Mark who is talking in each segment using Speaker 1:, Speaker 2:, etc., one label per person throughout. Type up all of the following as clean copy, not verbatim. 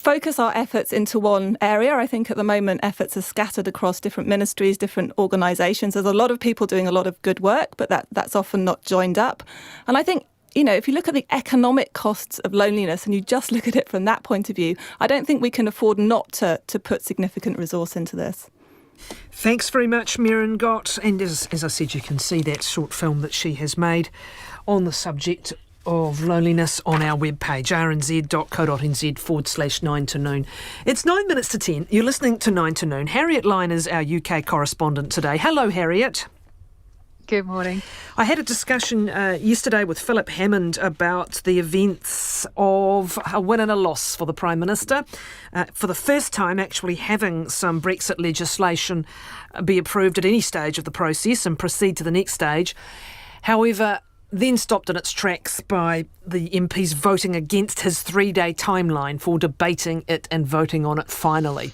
Speaker 1: focus our efforts into one area. I think at the moment efforts are scattered across different ministries, different organisations. There's a lot of people doing a lot of good work, but that's often not joined up. And I think, if you look at the economic costs of loneliness and you just look at it from that point of view, I don't think we can afford not to put significant resource into this.
Speaker 2: Thanks very much, Miriam Gott. And as I said, you can see that short film that she has made on the subject of loneliness on our webpage, rnz.co.nz/9 to noon. It's 9 minutes to 10. You're listening to 9 to noon. Harriet Lyne is our UK correspondent today. Hello, Harriet.
Speaker 3: Good morning.
Speaker 2: I had a discussion yesterday with Philip Hammond about the events of a win and a loss for the Prime Minister. For the first time, actually having some Brexit legislation be approved at any stage of the process and proceed to the next stage. However, then stopped in its tracks by the MPs voting against his 3-day timeline for debating it and voting on it finally.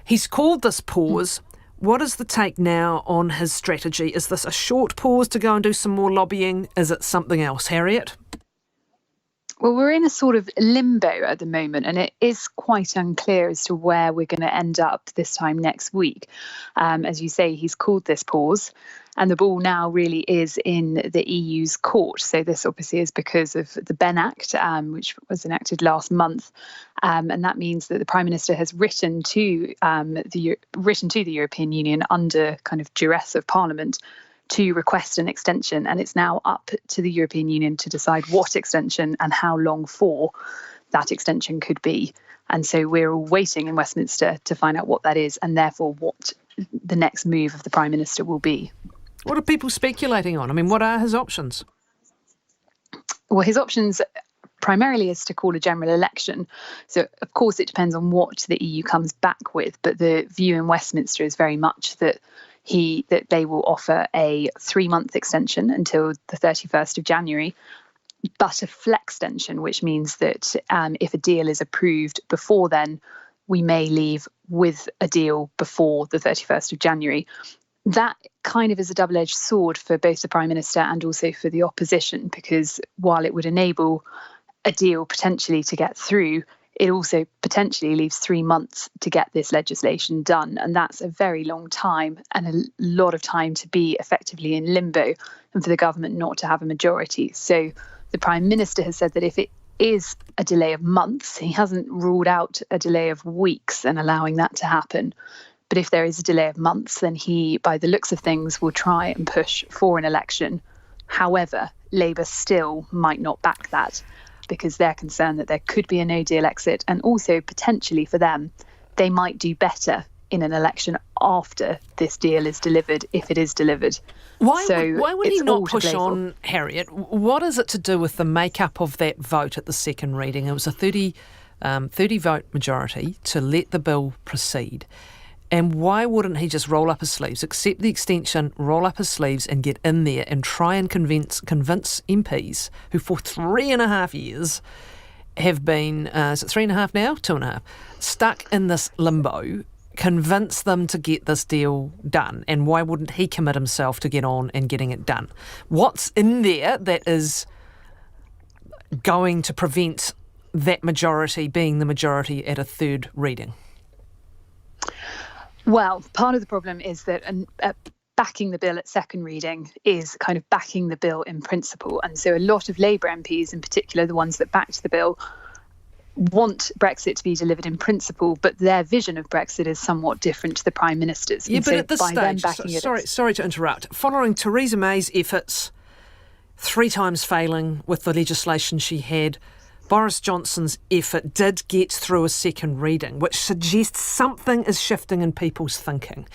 Speaker 2: He's called this pause. What is the take now on his strategy? Is this a short pause to go and do some more lobbying? Is it something else, Harriet?
Speaker 3: Well, we're in a sort of limbo at the moment, and it is quite unclear as to where we're going to end up this time next week. As you say, he's called this pause, and the ball now really is in the EU's court. So this obviously is because of the Ben Act, which was enacted last month, and that means that the Prime Minister has written to the European Union under kind of duress of Parliament to request an extension, and it's now up to the European Union to decide what extension and how long for that extension could be. And so we're all waiting in Westminster to find out what that is, and therefore what the next move of the Prime Minister will be.
Speaker 2: What are people speculating on? I mean, what are his options?
Speaker 3: Well, his options primarily is to call a general election. So, of course, it depends on what the EU comes back with, but the view in Westminster is very much that they will offer a 3-month extension until the 31st of January, but a flex extension, which means that if a deal is approved before then, we may leave with a deal before the 31st of January. That kind of is a double-edged sword for both the Prime Minister and also for the opposition, because while it would enable a deal potentially to get through, it also potentially leaves 3 months to get this legislation done. And that's a very long time and a lot of time to be effectively in limbo and for the government not to have a majority. So the Prime Minister has said that if it is a delay of months, he hasn't ruled out a delay of weeks and allowing that to happen. But if there is a delay of months, then he, by the looks of things, will try and push for an election. However, Labour still might not back that, because they're concerned that there could be a no-deal exit, and also potentially for them, they might do better in an election after this deal is delivered, if it is delivered.
Speaker 2: Why would he not push on, Harriet? What is it to do with the makeup of that vote at the second reading? It was a 30 vote majority to let the bill proceed. And why wouldn't he just roll up his sleeves, accept the extension, roll up his sleeves and get in there and try and convince MPs who for 3.5 years have been, is it 3.5 now? 2.5, stuck in this limbo, convince them to get this deal done? And why wouldn't he commit himself to get on and getting it done? What's in there that is going to prevent that majority being the majority at a third reading?
Speaker 3: Well, part of the problem is that backing the bill at second reading is kind of backing the bill in principle. And so a lot of Labour MPs, in particular the ones that backed the bill, want Brexit to be delivered in principle, but their vision of Brexit is somewhat different to the Prime Minister's.
Speaker 2: Yeah, but at this stage, sorry to interrupt, following Theresa May's efforts 3 times failing with the legislation she had, Boris Johnson's effort did get through a second reading, which suggests something is shifting in people's thinking.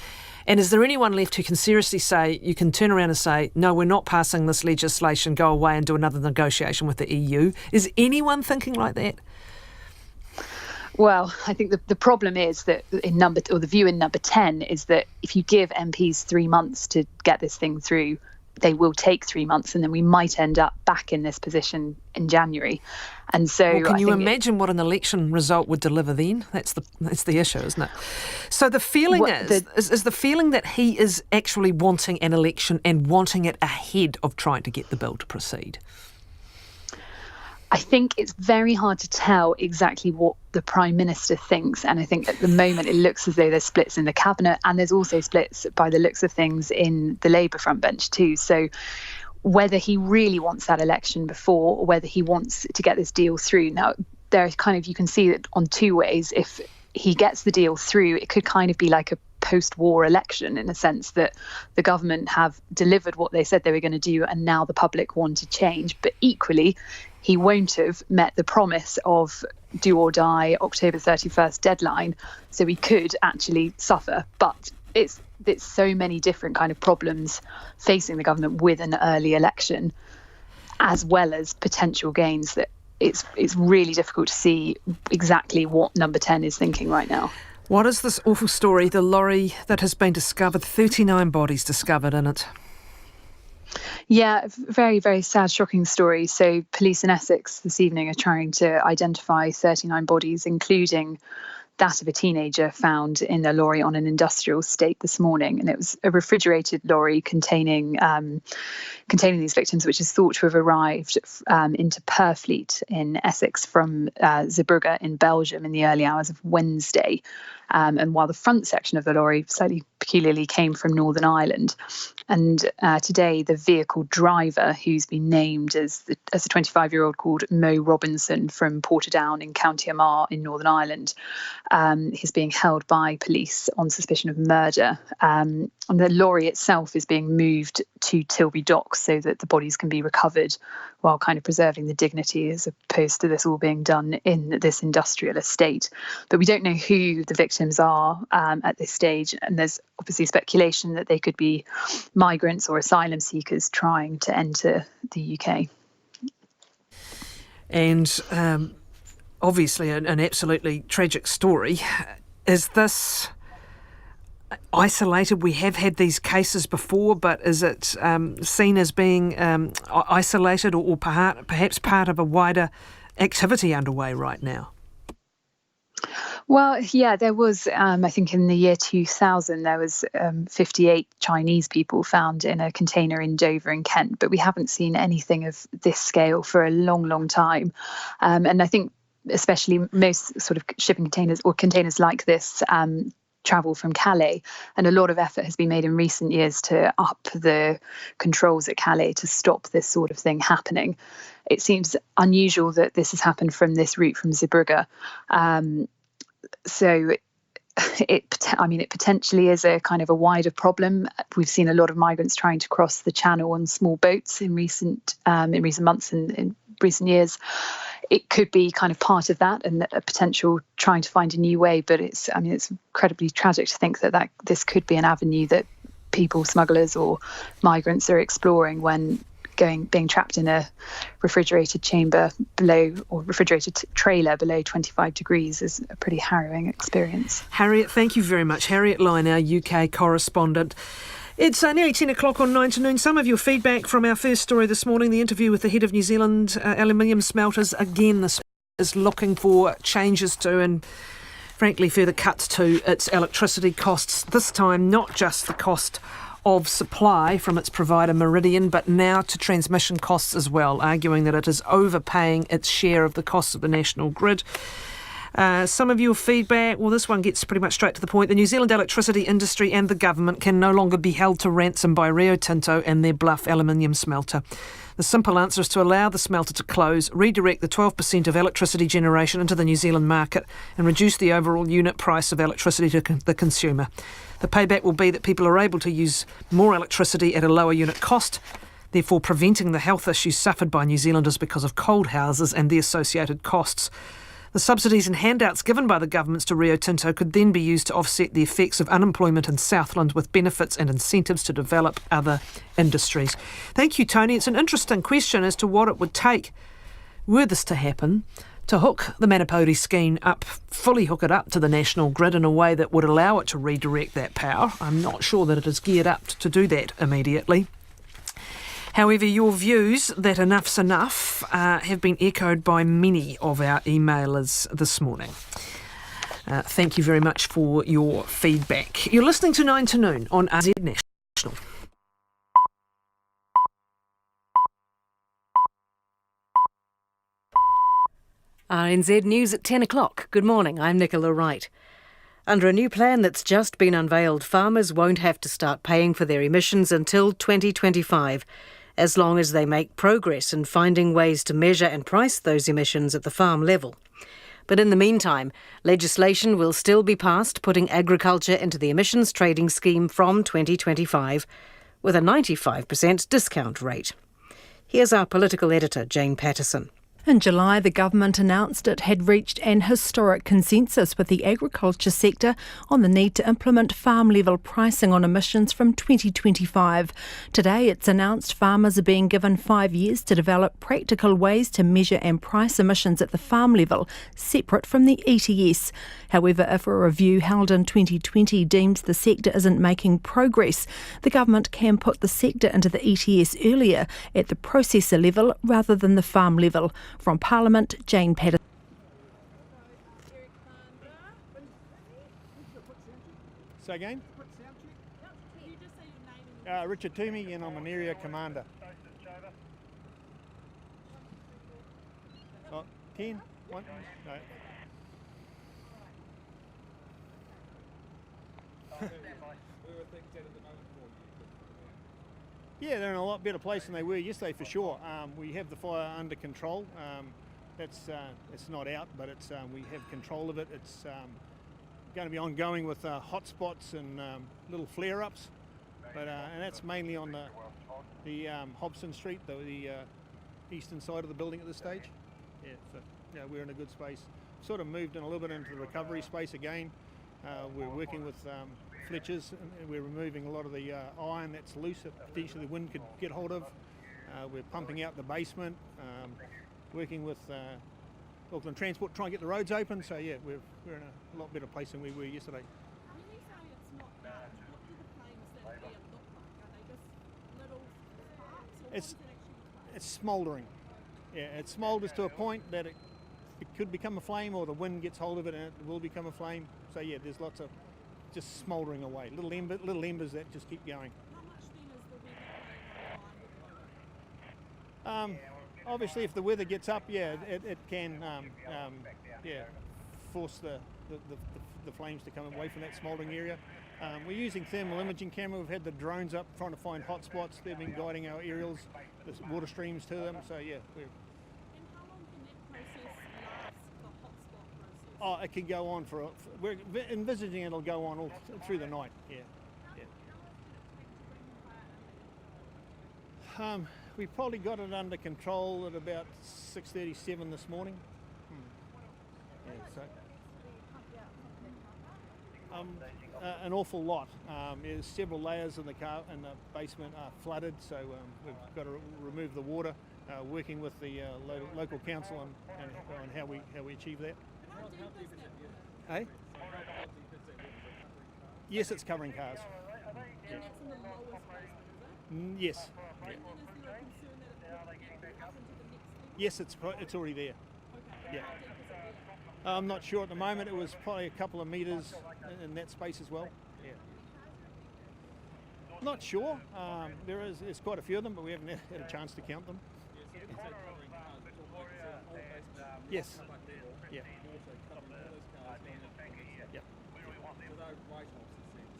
Speaker 2: And is there anyone left who can seriously say, you can turn around and say, no, we're not passing this legislation, go away and do another negotiation with the EU? Is anyone thinking like that?
Speaker 3: Well, I think the problem is that the view in number 10 is that if you give MPs 3 months to get this thing through, they will take 3 months, and then we might end up back in this position in January. And so,
Speaker 2: well, can you imagine what an election result would deliver then? That's the issue, isn't it? So the feeling is the feeling that he is actually wanting an election and wanting it ahead of trying to get the bill to proceed.
Speaker 3: I think it's very hard to tell exactly what the Prime Minister thinks. And I think at the moment it looks as though there's splits in the cabinet, and there's also splits by the looks of things in the Labour front bench too. So whether he really wants that election before, or whether he wants to get this deal through. Now, there's kind of, you can see it on two ways. If he gets the deal through, it could kind of be like a post-war election, in a sense that the government have delivered what they said they were going to do, and now the public want to change. But equally, he won't have met the promise of do or die October 31st deadline, so he could actually suffer. But it's so many different kind of problems facing the government with an early election, as well as potential gains, that it's really difficult to see exactly what Number 10 is thinking right now.
Speaker 2: What is this awful story, the lorry that has been discovered, 39 bodies discovered in it?
Speaker 3: Yeah, very, very sad, shocking story. So police in Essex this evening are trying to identify 39 bodies, including that of a teenager found in a lorry on an industrial estate this morning. And it was a refrigerated lorry containing these victims, which is thought to have arrived into Purfleet in Essex from Zeebrugge in Belgium in the early hours of Wednesday. And while the front section of the lorry slightly peculiarly came from Northern Ireland. And today, the vehicle driver, who's been named as a 25-year-old called Mo Robinson from Portadown in County Armagh in Northern Ireland, is being held by police on suspicion of murder. And the lorry itself is being moved to Tilby Docks so that the bodies can be recovered while kind of preserving the dignity, as opposed to this all being done in this industrial estate. But we don't know who the victims are at this stage, and there's obviously speculation that they could be migrants or asylum seekers trying to enter the UK.
Speaker 2: And obviously an absolutely tragic story. Is this isolated? We have had these cases before, but is it seen as being isolated or perhaps part of a wider activity underway right now?
Speaker 3: Well, yeah, there was, I think in the year 2000, there was 58 Chinese people found in a container in Dover in Kent, but we haven't seen anything of this scale for a long, long time. And I think especially most sort of shipping containers or containers like this travel from Calais, and a lot of effort has been made in recent years to up the controls at Calais to stop this sort of thing happening. It seems unusual that this has happened from this route from Zeebrugge. So it potentially is a kind of a wider problem. We've seen a lot of migrants trying to cross the channel on small boats in recent months and in recent years. It could be kind of part of that and a potential trying to find a new way. But it's incredibly tragic to think that this could be an avenue that people, smugglers or migrants, are exploring when being trapped in a refrigerated chamber below, or refrigerated trailer below 25 degrees is a pretty harrowing experience.
Speaker 2: Harriet, thank you very much. Harriet Lyne, our UK correspondent. It's nearly 10 o'clock on 9 to noon. Some of your feedback from our first story this morning, the interview with the head of New Zealand aluminium smelters. Again, this is looking for changes to, and frankly further cuts to, its electricity costs. This time, not just the cost of supply from its provider Meridian, but now to transmission costs as well, arguing that it is overpaying its share of the costs of the national grid. Some of your feedback, well, this one gets pretty much straight to the point. The New Zealand electricity industry and the government can no longer be held to ransom by Rio Tinto and their Bluff aluminium smelter. The simple answer is to allow the smelter to close, redirect the 12% of electricity generation into the New Zealand market, and reduce the overall unit price of electricity to the consumer. The payback will be that people are able to use more electricity at a lower unit cost, therefore preventing the health issues suffered by New Zealanders because of cold houses and the associated costs. The subsidies and handouts given by the governments to Rio Tinto could then be used to offset the effects of unemployment in Southland, with benefits and incentives to develop other industries. Thank you, Tony. It's an interesting question as to what it would take, were this to happen, to hook the Manapōuri scheme up, fully hook it up to the national grid in a way that would allow it to redirect that power. I'm not sure that it is geared up to do that immediately. However, your views that enough's enough have been echoed by many of our emailers this morning. Thank you very much for your feedback. You're listening to 9 to Noon on RNZ National.
Speaker 4: RNZ News at 10 o'clock. Good morning, I'm Nicola Wright. Under a new plan that's just been unveiled, farmers won't have to start paying for their emissions until 2025, as long as they make progress in finding ways to measure and price those emissions at the farm level. But in the meantime, legislation will still be passed putting agriculture into the emissions trading scheme from 2025, with a 95% discount rate. Here's our political editor, Jane Patterson.
Speaker 5: In July, the government announced it had reached an historic consensus with the agriculture sector on the need to implement farm-level pricing on emissions from 2025. Today, it's announced farmers are being given 5 years to develop practical ways to measure and price emissions at the farm level, separate from the ETS. However, if a review held in 2020 deems the sector isn't making progress, the government can put the sector into the ETS earlier at the processor level rather than the farm level. From Parliament, Jane Patterson.
Speaker 6: Say again? Richard Toomey, and I'm an area commander. 10? 1? No. Yeah, they're in a lot better place than they were yesterday for sure. We have the fire under control. It's not out, but we have control of it. It's going to be ongoing with hot spots and little flare-ups, and that's mainly on the Hobson Street, the eastern side of the building at this stage. Yeah, so yeah, we're in a good space. Sort of moved in a little bit into the recovery space again. We're working with Fletchers, and we're removing a lot of the iron that's loose that potentially the wind could get hold of. We're pumping out the basement, working with Auckland Transport, trying to get the roads open. So yeah, we're in a lot better place than we were yesterday. It's smouldering. Yeah, it smoulders to a point that it could become a flame, or the wind gets hold of it and it will become a flame. So yeah, there's lots of just smouldering away, little embers that just keep going.
Speaker 7: How much then is the weather
Speaker 6: Obviously, if the weather gets up, yeah, it can force the flames to come away from that smouldering area. We're using thermal imaging camera. We've had the drones up trying to find hot spots. They've been guiding our aerials, the water streams to them. So yeah,
Speaker 7: And how long can that process last, the hotspot process?
Speaker 6: oh, it can go on we're envisaging it'll go on all through the night. Yeah. We probably got it under control at about 6:37 this morning. Yeah, so an awful lot. There's several layers in the basement are flooded, so we've got to remove the water. Working with the local council on how we achieve that. Hey? Yes, it's covering cars.
Speaker 7: And that's in the lowest basement, is it?
Speaker 6: Yes.
Speaker 7: And is there a concern that it will get up into the next level?
Speaker 6: Yes, it's already there.
Speaker 7: Okay.
Speaker 6: Yeah.
Speaker 7: How deep is it there?
Speaker 6: I'm not sure at the moment. It was probably a couple of metres in that space as well. Yeah. Not sure. There's quite a few of them, but we haven't had a chance to count them. Yes. Yeah. Yeah.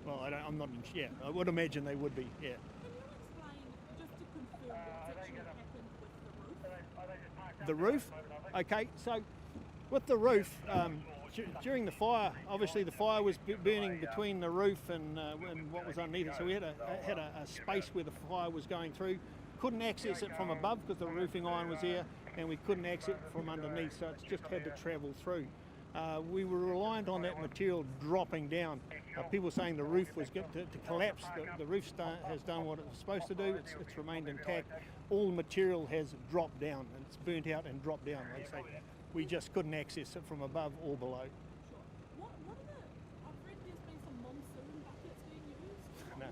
Speaker 6: Well, I'm not. Yeah, I would imagine they would be. Yeah.
Speaker 7: Can you explain, just to confirm, what's actually happened with the roof?
Speaker 6: The roof? Okay, so with the roof, during the fire, obviously the fire was burning between the roof and what was underneath it. So we had a space where the fire was going through. Couldn't access it from above because the roofing iron was there, and we couldn't access it from underneath, so it's just had to travel through. We were reliant on that material dropping down. People saying the roof was going to collapse. The roof has done what it was supposed to do. It's remained intact. All the material has dropped down, and it's burnt out and dropped down. They say we just couldn't access it from above or below.
Speaker 7: What are I've read there's been some monsoon buckets being used.
Speaker 6: No.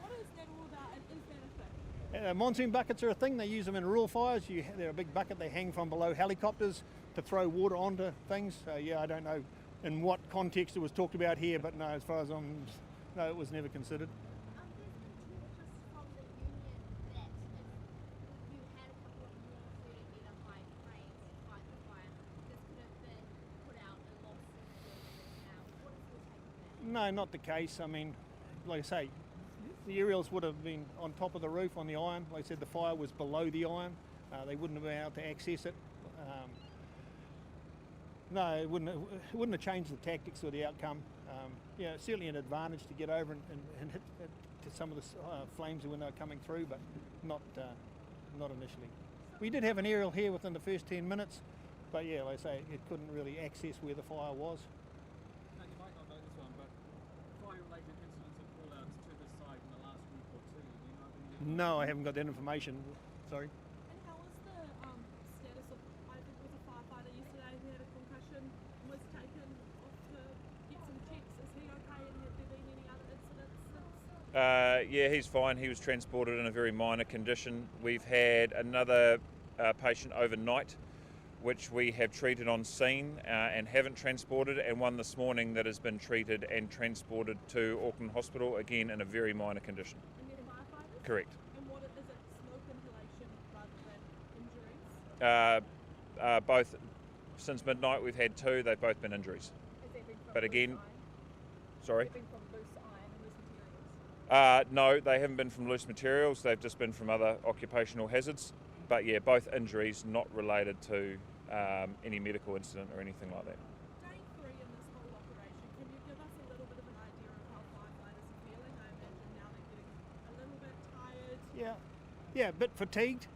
Speaker 7: What is that all about, and is that a thing?
Speaker 6: Monsoon buckets are a thing. They use them in rural fires. They're a big bucket. They hang from below helicopters to throw water onto things. So yeah, I don't know in what context it was talked about here, but no, as far as no, it was never considered. No, not the case. I mean, like I say, the aerials would have been on top of the roof on the iron. Like I said, the fire was below the iron. They wouldn't have been able to access it. No, it wouldn't have changed the tactics or the outcome. Yeah, certainly an advantage to get over and hit to some of the flames when they were coming through, but not initially. We did have an aerial here within the first 10 minutes, but yeah, like I say, it couldn't really access where the fire was.
Speaker 8: Now, you might not know this one, but fire-related incidents and call-outs to this site in the last week or two, do you know of any?
Speaker 6: No, I haven't got that information. Sorry.
Speaker 7: And how was the status of, I think it was a firefighter yesterday who had a concussion and was taken off to get some checks. Is he okay, and have there been any other incidents since?
Speaker 9: Yeah, he's fine. He was transported in a very minor condition. We've had another patient overnight, which we have treated on scene and haven't transported, and one this morning that has been treated and transported to Auckland Hospital, again in a very minor condition.
Speaker 7: And then firefighters?
Speaker 9: Correct.
Speaker 7: And what is it, smoke inhalation rather than injuries?
Speaker 9: Both, since midnight we've had two, they've both been injuries.
Speaker 7: Has that been from
Speaker 9: But again,
Speaker 7: loose iron?
Speaker 9: sorry?
Speaker 7: Has that been from loose iron and loose materials?
Speaker 9: No, they haven't been from loose materials, they've just been from other occupational hazards. But yeah, both injuries not related to any medical incident or anything like that.
Speaker 7: Day 3 in this whole operation, can you give us a little bit of an idea of how firefighters are feeling? I imagine now they're getting a little bit tired.
Speaker 6: Yeah, a bit fatigued,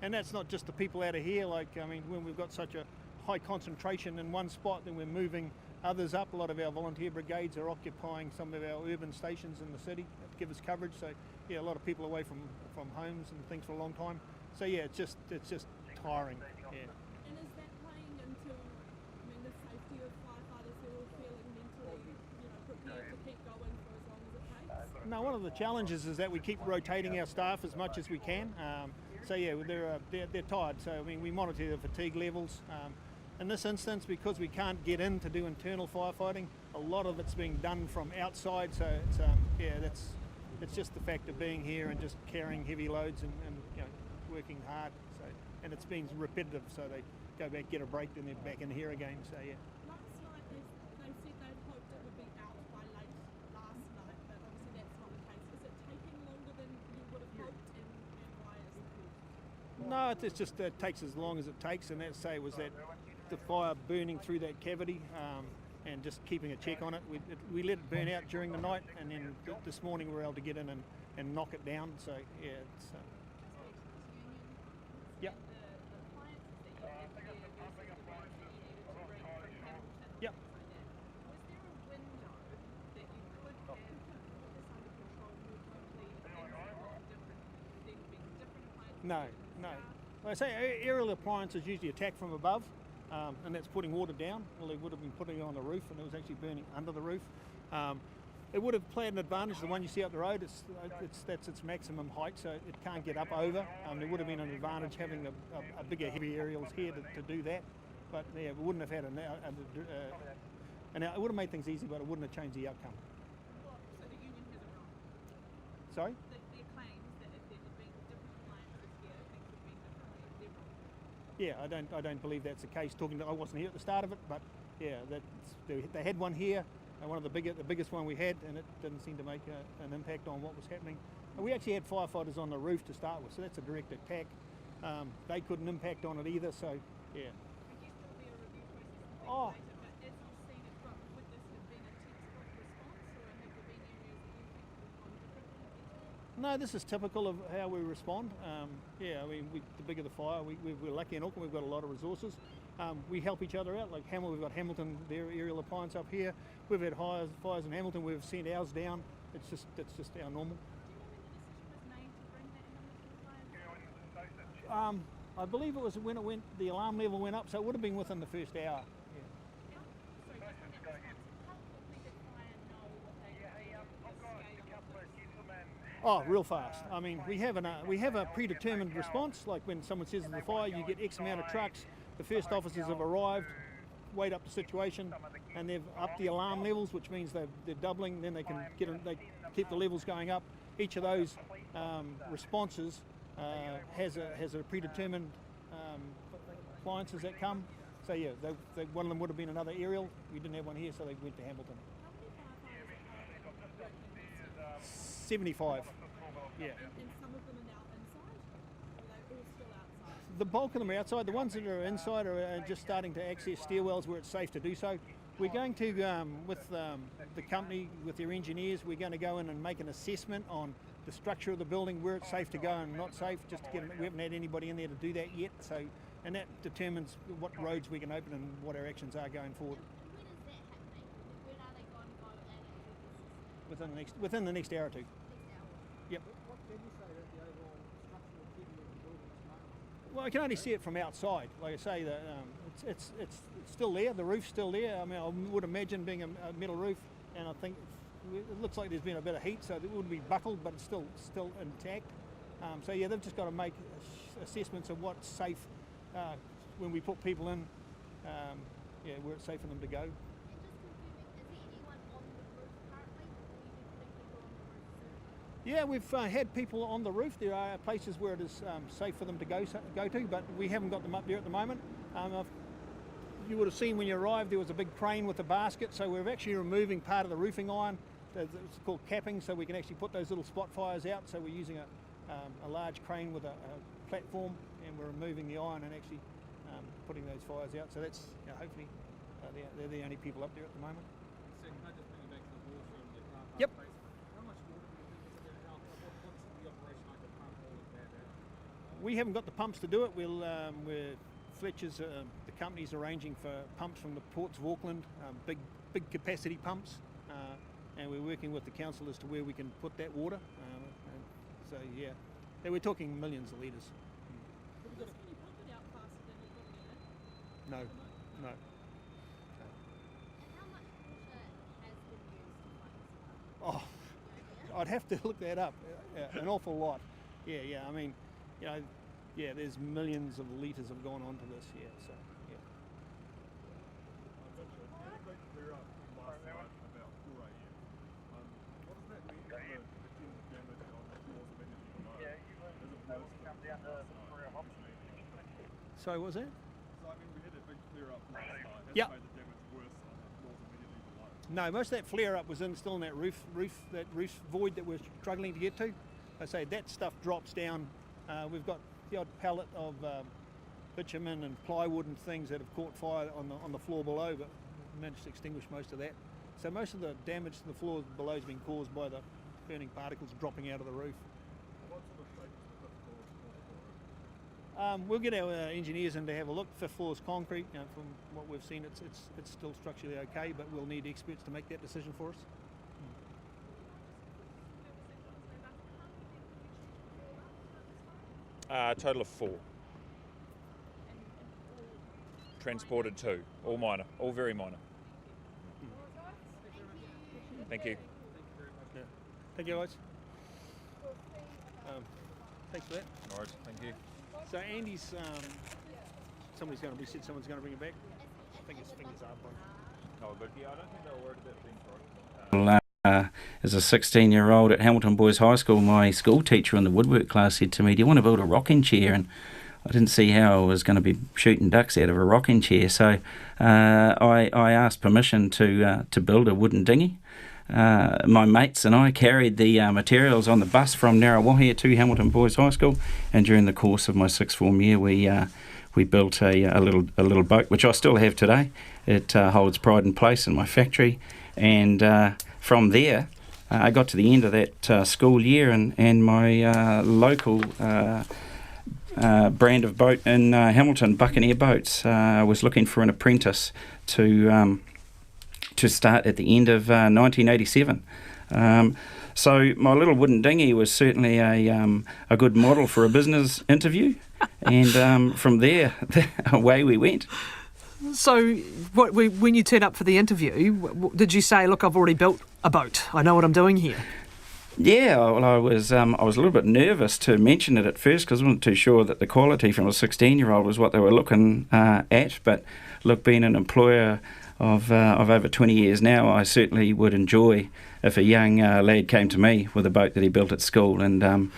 Speaker 6: and that's not just the people out of here. Like, I mean, when we've got such a high concentration in one spot, then we're moving others up. A lot of our volunteer brigades are occupying some of our urban stations in the city to give us coverage. So yeah, a lot of people away from homes and things for a long time. So yeah, it's just tiring. Yeah.
Speaker 7: And is that playing into, the safety of firefighters who are feeling mentally, prepared to keep going for as long as it takes?
Speaker 6: No, one of the challenges is that we keep rotating our staff as much as we can. So yeah, they're tired. So I mean, we monitor their fatigue levels. In this instance, because we can't get in to do internal firefighting, a lot of it's being done from outside. So it's it's just the fact of being here and just carrying heavy loads and working hard. So and it's been repetitive. So they go back, get a break, then they're back in here again. So yeah.
Speaker 7: Last night they said they'd hoped it would be out by late last night, but obviously that's not the case. Is it taking longer than you would have hoped, and why is that?
Speaker 6: No, it's just it takes as long as it takes, and that was that the fire burning through that cavity and just keeping a check on it. We let it burn out during the night, and then this morning we were able to get in and knock it down. So yeah, it's yeah. Yep.
Speaker 7: Was there a window that you could have put this under control more quickly and different appliances?
Speaker 6: No. Like I say, aerial appliances usually attack from above, and that's putting water down. Well, they would have been putting it on the roof, and it was actually burning under the roof. It would have played an advantage. The one you see up the road, that's its maximum height, so it can't get up over. There would have been an advantage having a bigger, heavy aerials here to do that. But yeah, we wouldn't have had and it would have made things easy, but it wouldn't have changed the outcome.
Speaker 7: So the union has it wrong?
Speaker 6: Sorry?
Speaker 7: Their claims that if there had been different appliances here, things would have been differently. They're wrong.
Speaker 6: Yeah, I don't believe that's the case. I wasn't here at the start of it, but yeah, they had one here, one of the biggest one we had, and it didn't seem to make an impact on what was happening. And we actually had firefighters on the roof to start with, so that's a direct attack. They couldn't impact on it either, so yeah.
Speaker 7: I guess there'll be a review process
Speaker 6: Oh.
Speaker 7: later, but as you've seen it from, would this have been a textbook response, or have there been areas that you think would have gone differently?
Speaker 6: No, this is typical of how we respond. Yeah, I mean, the bigger the fire, we're lucky in Auckland, we've got a lot of resources. We help each other out. Like we've got Hamilton, their aerial appliance up here. We've had fires in Hamilton, we've sent ours down. It's just our normal.
Speaker 7: Do you know when the decision was made to bring that Hamilton appliance?
Speaker 6: I believe it was when the alarm level went up, so it would have been within the first hour. Yeah.
Speaker 7: Sorry, just on that response, how quickly did fire know what they could do, the scale of this?
Speaker 6: Oh, real fast. I mean, we have a predetermined response. Like when someone says there's a fire, you get X amount of trucks. The first officers have arrived, weighed up the situation, and they've upped the alarm levels, which means they're doubling. Then they can they keep the levels going up. Each of those responses has a predetermined appliances that come. So yeah, one of them would have been another aerial. We didn't have one here, so they went to Hamilton.
Speaker 7: How many
Speaker 6: 75. Yeah.
Speaker 7: And some of them are now inside? Or are they all still outside?
Speaker 6: The bulk of them are outside. The ones that are inside are just starting to access stairwells where it's safe to do so. We're going to, with the company, with their engineers, we're going to go in and make an assessment on the structure of the building, where it's safe to go and not safe. Just to get, we haven't had anybody in there to do that yet. So, and that determines what roads we can open and what our actions are going forward.
Speaker 7: When is that happening? When are they going to go and do this?
Speaker 6: Within the next hour or two. Yep.
Speaker 8: What can you say that the overall structural integrity of the building is now?
Speaker 6: Well, I can only see it from outside. Like I say, that it's still there. The roof's still there. I mean, I would imagine being a metal roof, and I think it looks like there's been a bit of heat, so it would be buckled, but it's still intact. So yeah, they've just got to make assessments of what's safe when we put people in. Where it's safe for them to go.
Speaker 7: And just confirming, is there anyone on the roof currently? Will you be putting people on the roof soon?
Speaker 6: Yeah, we've had people on the roof. There are places where it is safe for them to go to, but we haven't got them up there at the moment. You would have seen when you arrived there was a big crane with a basket, so we're actually removing part of the roofing iron. It's called capping, so we can actually put those little spot fires out. So we're using a large crane with a platform, and we're removing the iron and actually putting those fires out. So that's hopefully they're the only people up there at the moment.
Speaker 8: So can I just bring you back to the water and the car park
Speaker 6: Yep.
Speaker 8: space? How much water do you think is in there? What's the operation like to pump all of that out?
Speaker 6: We haven't got the pumps to do it. We're Fletcher's, the company's arranging for pumps from the ports of Auckland, big capacity pumps, and we're working with the council as to where we can put that water. So yeah, we're talking millions of litres.
Speaker 7: Can you pump it out faster than you're putting it in?
Speaker 6: No.
Speaker 7: And how much water has been used to fight this fire?
Speaker 6: I'd have to look that up. An awful lot. Yeah. I mean, there's millions of litres have gone onto this. Yeah. So yeah.
Speaker 10: Clear up last night about 4 a.m. What does that mean for the potential damage on the floors of energy below? Is it worse than last night?
Speaker 6: Sorry, what was that?
Speaker 10: So I mean, we had a big clear up last night. Has
Speaker 6: Yep.
Speaker 10: it made the damage worse on the floors immediately below?
Speaker 6: No, most of that flare up was still in that roof void that we're struggling to get to. I say that stuff drops down. We've got the odd pallet of bitumen and plywood and things that have caught fire on the floor below, but we managed to extinguish most of that. So most of the damage to the floor below has been caused by the burning particles dropping out of the roof.
Speaker 10: What sort of shape is the fifth floor concrete?
Speaker 6: We'll get our engineers in to have a look. Fifth floor is concrete. From what we've seen, it's still structurally okay, but we'll need experts to make that decision for us.
Speaker 9: A total of 4. Transported 2, all minor, all very minor. Thank you.
Speaker 6: Yeah. Thank you, guys. Thanks for that.
Speaker 9: No worries, thank you.
Speaker 6: So Andy's, someone's going to bring it back. I think his fingers are broken.
Speaker 9: Oh, good. Yeah, I don't think they were worried about being broken.
Speaker 11: As a 16-year-old at Hamilton Boys High School, my school teacher in the woodwork class said to me, "Do you want to build a rocking chair?" And I didn't see how I was going to be shooting ducks out of a rocking chair, so I asked permission to build a wooden dinghy. My mates and I carried the materials on the bus from Narrawahia to Hamilton Boys High School, and during the course of my sixth form year, we built a little boat, which I still have today. It holds pride and place in my factory, and from there, I got to the end of that school year, and my local brand of boat in Hamilton, Buccaneer Boats, was looking for an apprentice to start at the end of 1987. So my little wooden dinghy was certainly a good model for a business interview, and from there, away we went.
Speaker 2: So when you turned up for the interview, did you say, "Look, I've already built a boat. I know what I'm doing here"?
Speaker 11: Yeah, well, I was a little bit nervous to mention it at first because I wasn't too sure that the quality from a 16-year-old was what they were looking at. But look, being an employer of over 20 years now, I certainly would enjoy if a young lad came to me with a boat that he built at school. And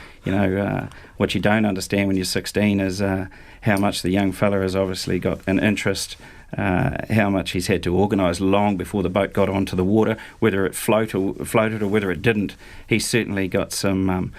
Speaker 11: what you don't understand when you're 16 is how much the young fella has obviously got an interest how much he's had to organise long before the boat got onto the water, whether it floated or whether it didn't. He's certainly got some